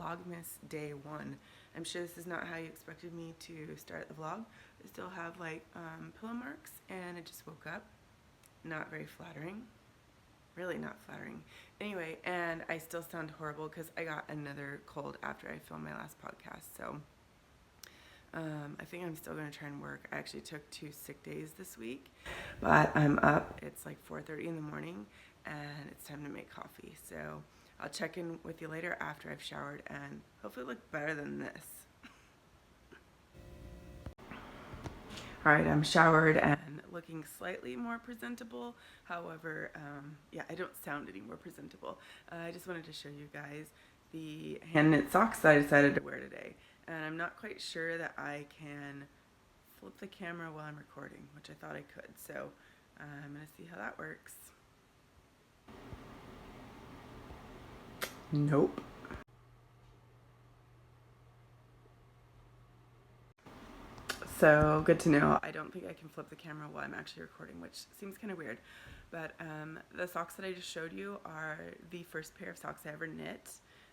Vlogmas day 1. I'm sure this is not how you expected me to start the vlog. I still have like pillow marks and I just woke up. Not very flattering. Really not flattering. Anyway, and I still sound horrible because I got another cold after I filmed my last podcast. So I think I'm still going to try and work. I actually took 2 sick days this week, but I'm up. It's like 4:30 in the morning and it's time to make coffee. So I'll check in with you later after I've showered and hopefully look better than this. Alright, I'm showered and looking slightly more presentable. However, yeah, I don't sound any more presentable. I just wanted to show you guys the hand knit socks that I decided to wear today. And I'm not quite sure that I can flip the camera while I'm recording, which I thought I could. So I'm going to see how that works. Nope. So good to know. I don't think I can flip the camera while I'm actually recording, which seems kind of weird. But the socks that I just showed you are the first pair of socks I ever knit.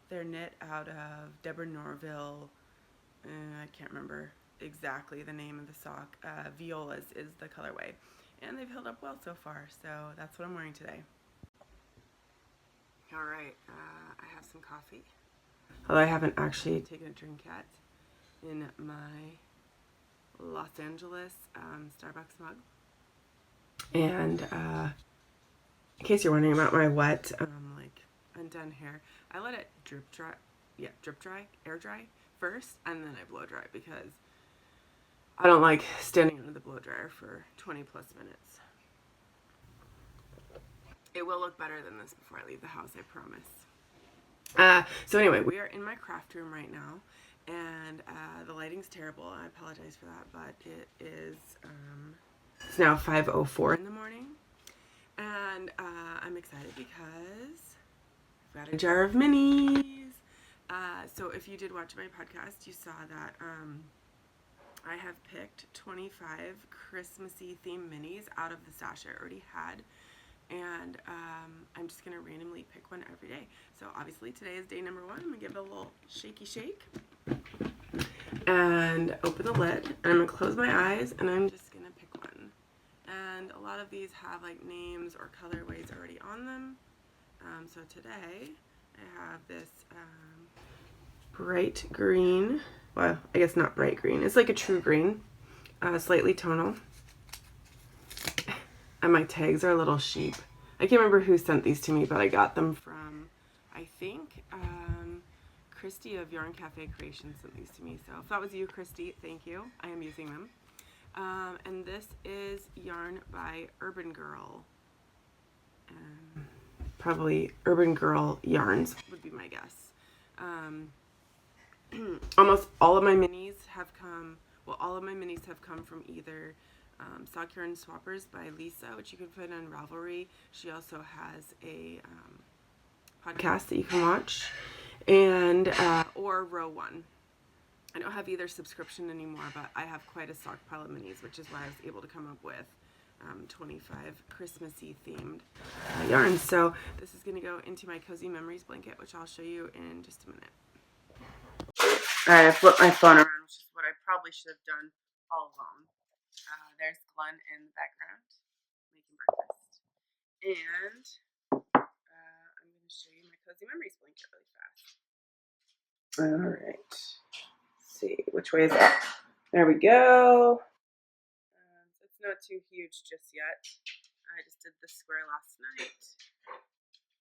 They're knit out of Deborah Norville. I can't remember exactly the name of the sock. Violas is the colorway. And they've held up well so far, so that's what I'm wearing today. Alright, I have some coffee. Although I haven't actually taken a drink yet in my Los Angeles Starbucks mug. And in case you're wondering about my wet, like undone hair, I let it air dry first, and then I blow dry because I don't like standing under the blow dryer for 20 plus minutes. It will look better than this before I leave the house, I promise. So anyway, we are in my craft room right now, and the lighting's terrible. I apologize for that, but it is it's now 5:04 in the morning, and I'm excited because I've got a jar of minis. So if you did watch my podcast, you saw that I have picked 25 Christmassy themed minis out of the stash I already had. And I'm just going to randomly pick one every day. So obviously today is day number 1. I'm going to give it a little shaky shake. And open the lid. And I'm going to close my eyes and I'm just going to pick one. And a lot of these have like names or colorways already on them. So today I have this bright green. Well, I guess not bright green. It's like a true green. Slightly tonal. And my tags are little sheep. I can't remember who sent these to me, but I got them from, I think, Christy of Yarn Cafe Creations sent these to me. So if that was you, Christy, thank you. I am using them. And this is yarn by Urban Girl. Probably Urban Girl Yarns would be my guess. Almost all of my minis have come, well, all of my minis have come from either Sock Yarn Swappers by Lisa, which you can find on Ravelry. She also has a podcast that you can watch, and or Row One. I don't have either subscription anymore, but I have quite a stockpile of minis, which is why I was able to come up with 25 Christmassy themed yarns. So this is going to go into my Cozy Memories blanket, which I'll show you in just a minute. Alright, I flipped my phone around, which is what I probably should have done all along. There's Glenn in the background making breakfast. And I'm going to show you my Cozy Memories blanket really fast. Alright. Let's see, which way is up? There we go. So it's not too huge just yet. I just did the square last night.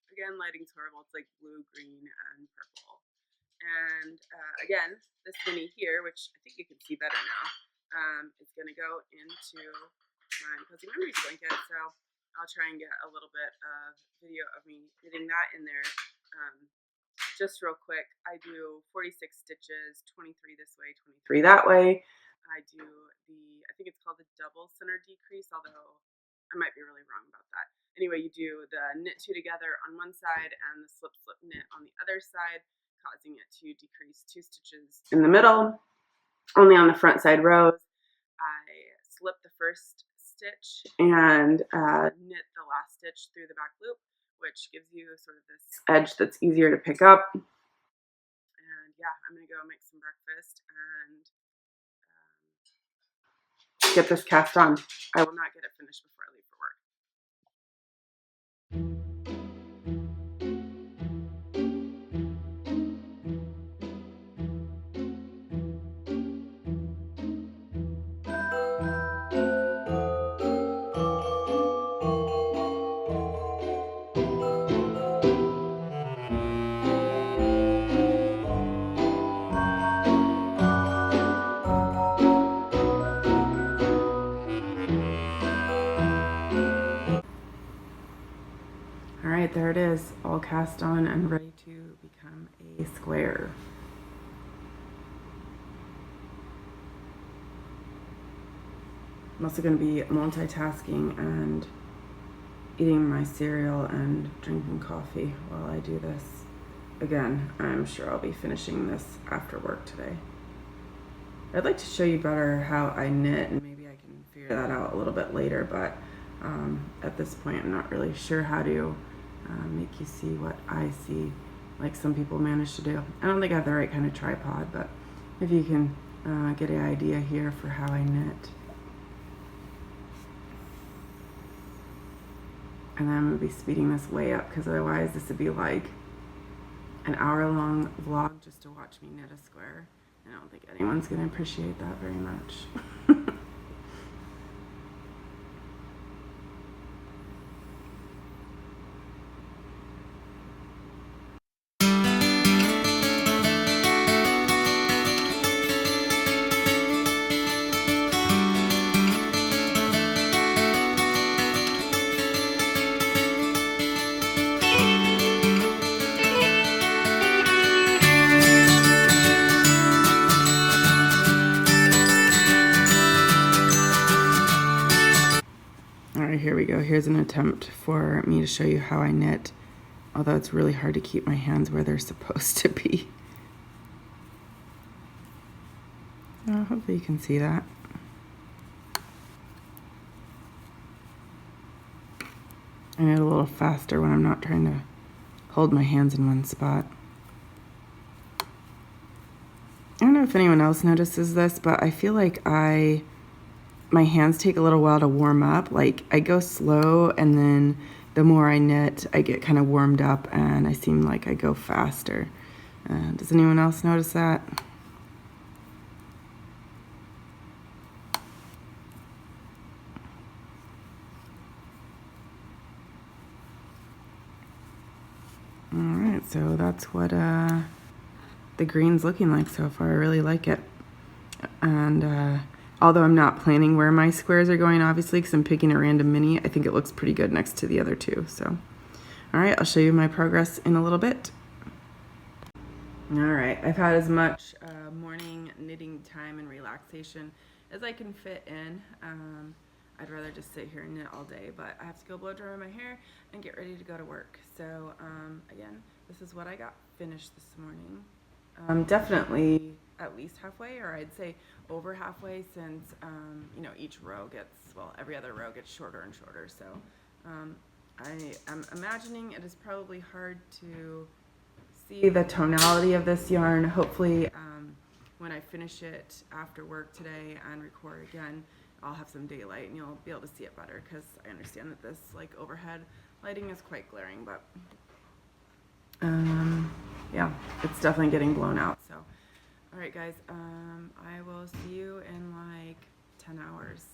Again, lighting's horrible. It's like blue, green, and purple. And again, this mini here, which I think you can see better now, is going to go into my Cozy Memories blanket. So I'll try and get a little bit of video of me knitting that in there. Just real quick, I do 46 stitches, 23 this way, 23 that way. I do I think it's called the double center decrease, although I might be really wrong about that. Anyway, you do the knit 2 together on one side and the slip slip knit on the other side, causing it to decrease 2 stitches in the middle. Only on the front side rows, I slip the first stitch and knit the last stitch through the back loop, which gives you sort of this edge that's easier to pick up. And yeah, I'm gonna go make some breakfast and get this cast on. I will not get it finished before I leave for work. All right, there it is, all cast on and ready to become a square. I'm also going to be multitasking and eating my cereal and drinking coffee while I do this. Again, I'm sure I'll be finishing this after work today. I'd like to show you better how I knit, and maybe I can figure that out a little bit later, but at this point I'm not really sure how to make you see what I see, like some people manage to do. I don't think I have the right kind of tripod, but if you can get an idea here for how I knit. And then I'm going to be speeding this way up because otherwise this would be like an hour-long vlog just to watch me knit a square. And I don't think anyone's going to appreciate that very much. Alright, here we go. Here's an attempt for me to show you how I knit, although it's really hard to keep my hands where they're supposed to be. Hopefully you can see that. I knit a little faster when I'm not trying to hold my hands in one spot. I don't know if anyone else notices this, but I feel like my hands take a little while to warm up. Like I go slow, and then the more I knit, I get kind of warmed up and I seem like I go faster. Does anyone else notice that? Alright, so that's what the green's looking like so far. I really like it. And although I'm not planning where my squares are going, obviously, because I'm picking a random mini, I think it looks pretty good next to the other two. So, alright, I'll show you my progress in a little bit. Alright, I've had as much morning knitting time and relaxation as I can fit in. I'd rather just sit here and knit all day, but I have to go blow dry my hair and get ready to go to work. So, again, this is what I got finished this morning. Definitely at least halfway, or I'd say over halfway, since you know, each row gets, well, every other row gets shorter and shorter. So I am imagining it is probably hard to see the tonality of this yarn. Hopefully when I finish it after work today and record again, I'll have some daylight and you'll be able to see it better, because I understand that this like overhead lighting is quite glaring, but yeah, it's definitely getting blown out. So alright guys, I will see you in like 10 hours.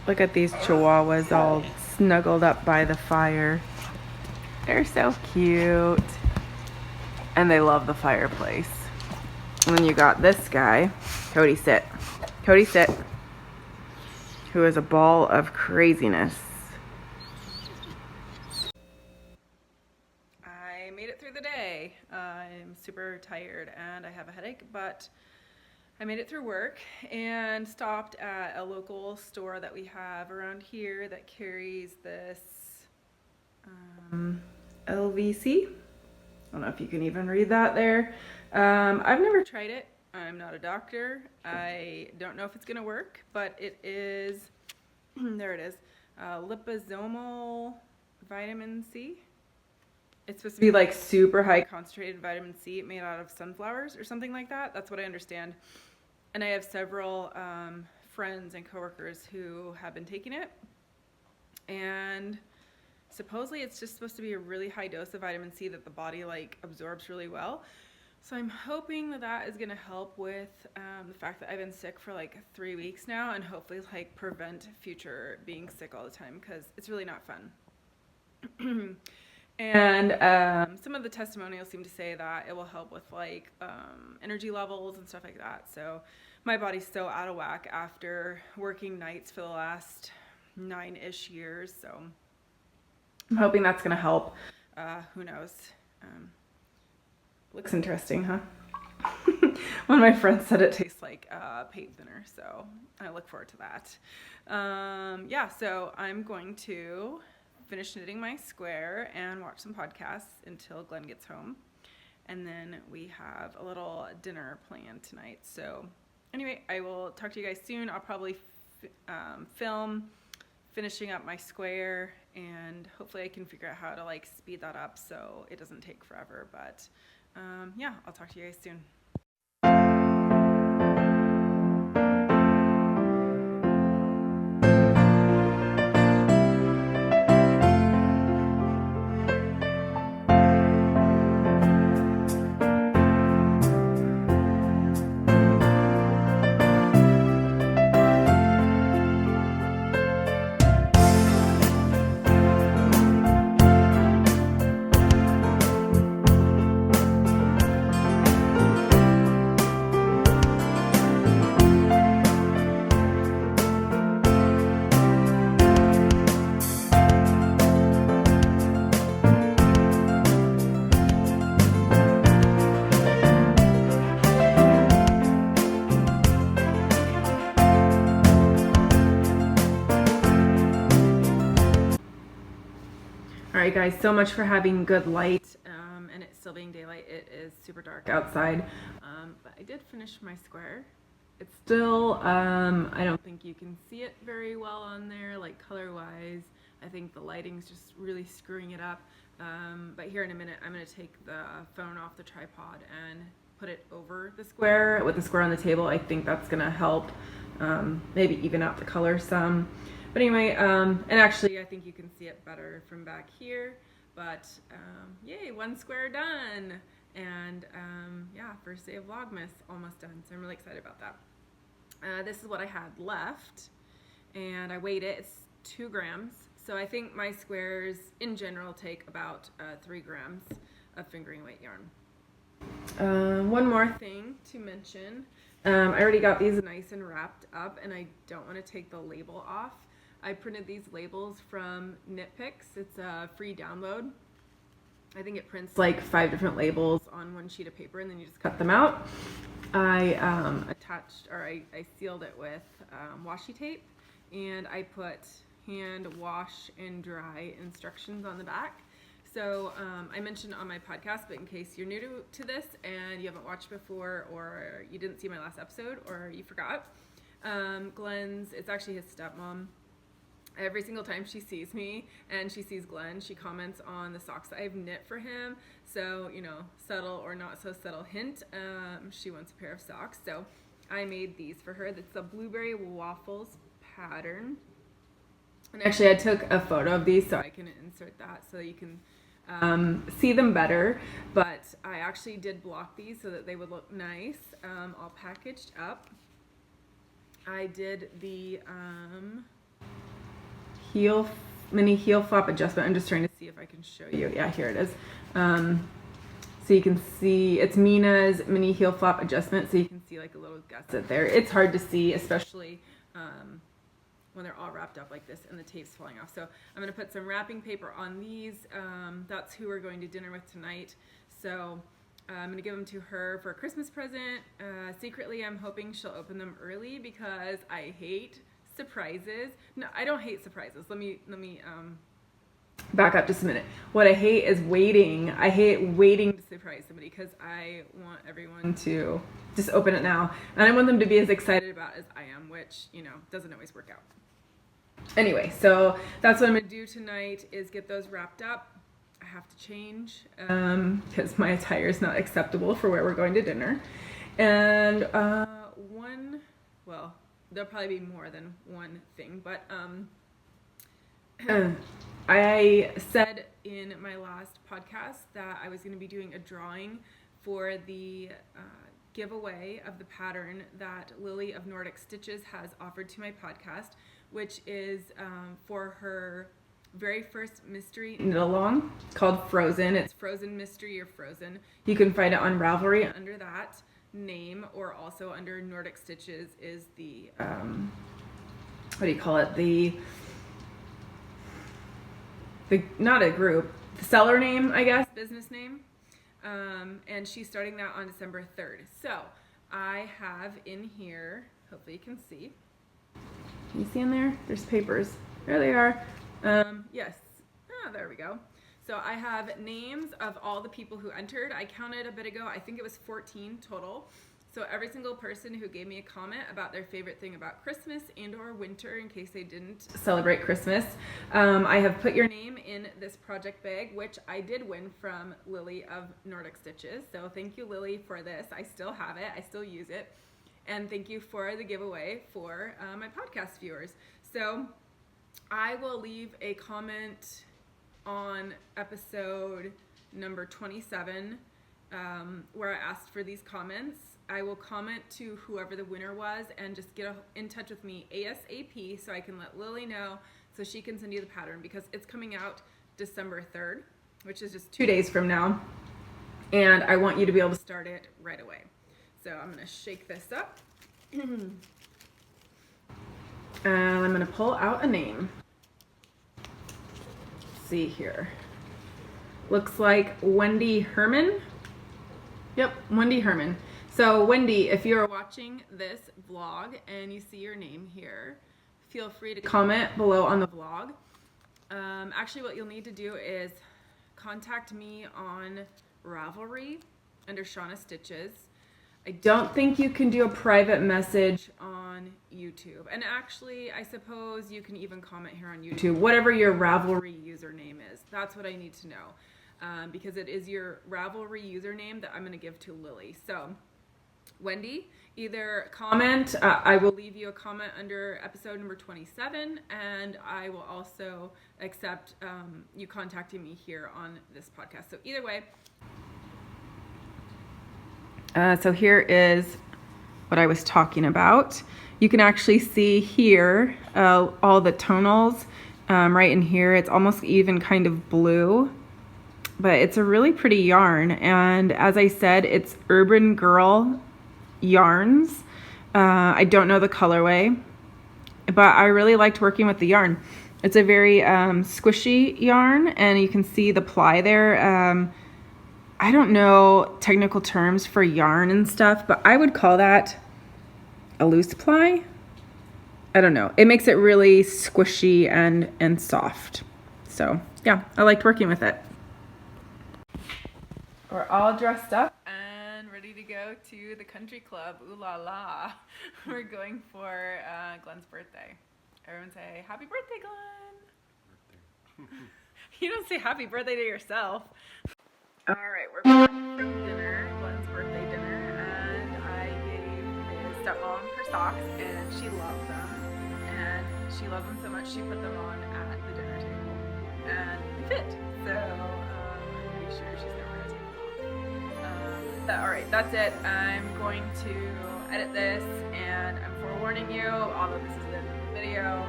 Look at these chihuahuas all snuggled up by the fire. They're so cute. And they love the fireplace. And then you got this guy, Cody sit. Cody sit. Who is a ball of craziness. I made it through the day. I'm super tired and I have a headache, but I made it through work and stopped at a local store that we have around here that carries this LVC. I don't know if you can even read that there. I've never tried it. I'm not a doctor. I don't know if it's gonna work, but it is, there it is, liposomal vitamin C. It's supposed to be like super high concentrated vitamin C made out of sunflowers or something like that. That's what I understand. And I have several friends and coworkers who have been taking it. And supposedly it's just supposed to be a really high dose of vitamin C that the body like absorbs really well. So I'm hoping that that is going to help with the fact that I've been sick for like 3 weeks now, and hopefully like prevent future being sick all the time, because it's really not fun. And some of the testimonials seem to say that it will help with like energy levels and stuff like that. So my body's so out of whack after working nights for the last 9-ish years. So I'm hoping that's going to help. Who knows? Looks interesting, huh? One of my friends said it tastes like paint thinner, so I look forward to that. Yeah, so I'm going to finish knitting my square and watch some podcasts until Glenn gets home. And then we have a little dinner planned tonight. So anyway, I will talk to you guys soon. I'll probably film finishing up my square, and hopefully I can figure out how to like speed that up so it doesn't take forever. But yeah, I'll talk to you guys soon. Alright guys, so much for having good light and it still being daylight. It is super dark outside, but I did finish my square. It's still, I don't think you can see it very well on there, like color wise. I think the lighting's just really screwing it up, but here in a minute I'm going to take the phone off the tripod and put it over the square with the square on the table. I think that's going to help maybe even out the color some. But anyway, and actually I think you can see it better from back here, but yay, one square done. And yeah, first day of Vlogmas almost done, so I'm really excited about that. This is what I had left, and I weighed it. It's 2 grams, so I think my squares in general take about 3 grams of fingering weight yarn. One more thing to mention, I already got these nice and wrapped up, and I don't want to take the label off. I printed these labels from KnitPicks. It's a free download. I think it prints like 5 different labels on one sheet of paper, and then you just cut them out. I attached, or I sealed it with washi tape, and I put hand wash and dry instructions on the back. So I mentioned on my podcast, but in case you're new to this and you haven't watched before, or you didn't see my last episode, or you forgot, Glenn's, it's actually his stepmom. Every single time she sees me and she sees Glenn, she comments on the socks that I've knit for him. So, you know, subtle or not so subtle hint, she wants a pair of socks. So I made these for her. That's the blueberry waffles pattern. And actually I took a photo of these so I can insert that so you can see them better. But I actually did block these so that they would look nice, all packaged up. I did the mini heel flap adjustment. I'm just trying to see if I can show you. Yeah, here it is. So you can see it's Mina's mini heel flap adjustment, so you can see like a little gusset there. It's hard to see, especially when they're all wrapped up like this and the tape's falling off. So I'm going to put some wrapping paper on these. That's who we're going to dinner with tonight. So I'm going to give them to her for a Christmas present. Secretly, I'm hoping she'll open them early because I hate surprises. No, I don't hate surprises. Let me back up just a minute. What I hate is waiting. I hate waiting to surprise somebody because I want everyone to just open it now. And I want them to be as excited about it as I am, which, you know, doesn't always work out. Anyway, so that's what I'm going to do tonight is get those wrapped up. I have to change because my attire is not acceptable for where we're going to dinner. And there'll probably be more than one thing, but I said in my last podcast that I was going to be doing a drawing for the giveaway of the pattern that Lily of Nordic Stitches has offered to my podcast, which is for her very first mystery knit along called Frozen. It's Frozen Mystery or Frozen. You can find it on Ravelry under that name, or also under Nordic Stitches is the what do you call it, the not a group, the seller name, I guess, business name. And she's starting that on December 3rd. So I have in here, hopefully you can see. Can you see in there? There's papers. There they are. Yes. There we go. So I have names of all the people who entered. I counted a bit ago. I think it was 14 total. So every single person who gave me a comment about their favorite thing about Christmas and or winter, in case they didn't celebrate Christmas, I have put your name in this project bag, which I did win from Lily of Nordic Stitches. So thank you, Lily, for this. I still have it. I still use it. And thank you for the giveaway for my podcast viewers. So I will leave a comment on episode number 27 where I asked for these comments. I will comment to whoever the winner was and just get in touch with me ASAP so I can let Lily know so she can send you the pattern, because it's coming out December 3rd, which is just 2 days from now, and I want you to be able to start it right away. So I'm going to shake this up and I'm going to pull out a name. Let's see here. Looks like Wendy Herman. Yep, Wendy Herman. So Wendy, if you're watching this vlog and you see your name here, feel free to comment below on the vlog. Actually, what you'll need to do is contact me on Ravelry under Shauna Stitches. I don't think you can do a private message on YouTube. And actually, I suppose you can even comment here on YouTube, whatever your Ravelry username is. That's what I need to know, because it is your Ravelry username that I'm going to give to Lily. So Wendy, either comment, I will leave you a comment under episode number 27, and I will also accept you contacting me here on this podcast. So either way. So here is what I was talking about. You can actually see here all the tonals right in here. It's almost even kind of blue, but it's a really pretty yarn. And as I said, it's Urban Girl yarns. I don't know the colorway, but I really liked working with the yarn. It's a very squishy yarn, and you can see the ply there. I don't know technical terms for yarn and stuff, but I would call that a loose ply. I don't know. It makes it really squishy and soft. So yeah, I liked working with it. We're all dressed up and ready to go to the country club. Ooh la la. We're going for Glenn's birthday. Everyone say, happy birthday, Glenn. You don't say happy birthday to yourself. All right, we're going from dinner, Glenn's birthday dinner, and I gave his stepmom her socks, and she loved them. And she loved them so much, she put them on at the dinner table, and they fit. So I'm pretty sure she's never gonna take them off. All right, that's it. I'm going to edit this, and I'm forewarning you, although this is in the video,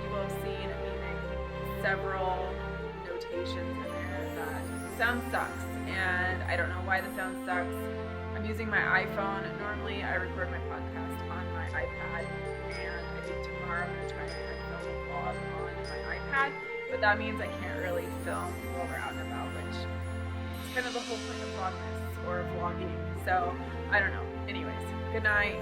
you will have seen me make several notations in there that sound sucks, and I don't know why the sound sucks. I'm using my iPhone. Normally I record my podcast on my iPad, and I think tomorrow I'm going to try and film a vlog on my iPad, but that means I can't really film while we're out and about, which is kind of the whole point of Vlogmas or vlogging, so I don't know. Anyways, good night.